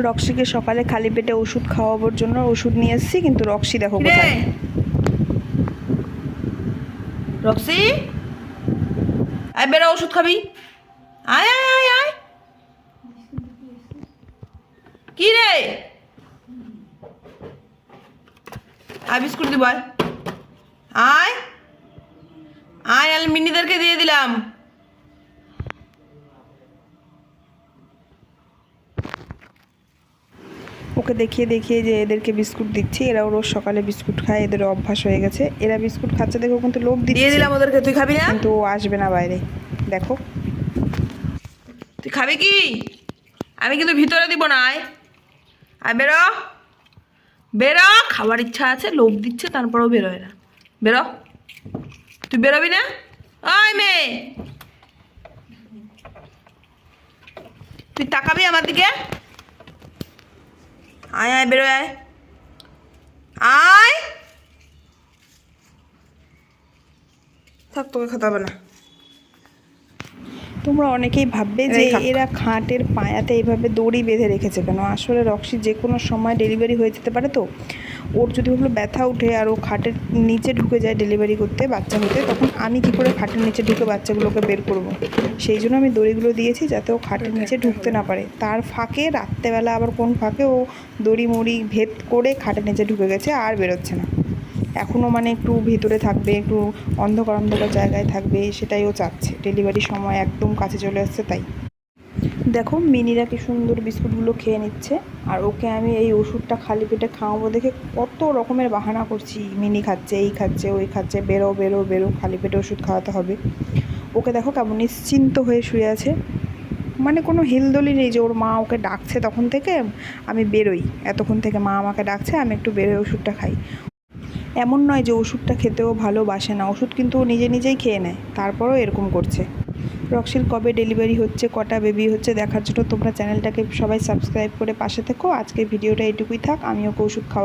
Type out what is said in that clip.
রক্সিকে সকালে খালি পেটে ওষুধ খাওয়াবার জন্য ওষুধ নিয়ে এসেছি, কিন্তু রক্সি দেখো কোথায়। রক্সি, আয় বেরো, ওষুধ খাবি। আয় আয় আয় আয়। কি রে, আয় বিস্কুট দিব। আয় আয় আয়, আমি মিনিদেরকে দিয়ে দিলাম। ওকে দেখিয়ে দেখিয়ে যে এদেরকে বিস্কুট দিচ্ছি, এরাও রোজ সকালে বিস্কুট খায়, এদের অভ্যাস হয়ে গেছে। এরা বিস্কুট খাচ্ছে দেখো, কিন্তু লোভ দিয়ে দিলাম ওদেরকে। তুই খাবি না? কিন্তু ও আসবে না বাইরে, দেখো। তুই খাবি কি? আমি কিন্তু ভিতরে দিব না। আয় আয়, বেরো বেরো। খাবার ইচ্ছা আছে, লোভ দিচ্ছে, তারপরেও বেরোয় না। বেরো, তুই বেরোবি না? আয় মেয়ে, তুই তাকাবি আমার দিকে? আয় আয়, বেরোয় আয় আয়। থাক, তোকে খেতে হবে না। তোমরা অনেকেই ভাববে যে এরা খাটের পায়াতে এইভাবে দড়ি বেঁধে রেখেছে কেন। আসলে রক্সি যে কোনো সময় ডেলিভারি হয়ে যেতে পারে, তো ওর যদি ওগুলো ব্যথা উঠে আর ও খাটের নিচে ঢুকে যায় ডেলিভারি করতে, বাচ্চা হতে, তখন আমি কি করে খাটের নিচে ঢুকে বাচ্চাগুলোকে বের করব। সেই জন্য আমি দড়িগুলো দিয়েছি, যাতে ও খাটের নিচে ঢুকতে না পারে। তার ফাঁকে রাত্রেবেলা আবার কোন ফাঁকে ও দড়ি মুড়ি ভেদ করে খাটের নিচে ঢুকে গেছে, আর বেরোচ্ছে না। এখনও মানে একটু ভিতরে থাকবে, একটু অন্ধকার অন্ধকার জায়গায় থাকবে, সেটাই ও চাচ্ছে। ডেলিভারির সময় একদম কাছে চলে আসছে তাই। দেখো মিনিরা কি সুন্দর বিস্কুটগুলো খেয়ে নিচ্ছে, আর ওকে আমি এই ওষুধটা খালি পেটে খাওয়াবো দেখে কত রকমের বাহানা করছি। মিনি খাচ্ছে, এই খাচ্ছে, ওই খাচ্ছে, বেরো বেরো বেরো, খালি পেটে ওষুধ খাওয়াতে হবে। ওকে দেখো কেমন নিশ্চিন্ত হয়ে শুয়ে আছে, মানে কোনো হিলদোলি নেই যে ওর মা ওকে ডাকছে তখন থেকে আমি বেরোই, এতক্ষণ থেকে মা আমাকে ডাকছে, আমি একটু বেরোয় ওষুধটা খাই। এমন নয় যে ওষুধটা খেতেও ভালোবাসে না, ওষুধ কিন্তু ও নিজে নিজেই খেয়ে নেয়, তারপরেও এরকম করছে। রক্সির কবে ডেলিভারি হচ্ছে, কটা বেবি হচ্ছে দেখার জন্য তোমরা চ্যানেলটাকে সবাই সাবস্ক্রাইব করে পাশে থেকো। আজকের ভিডিওটা এটুকুই থাক, আমি ওকে ওষুধ খাওয়াই।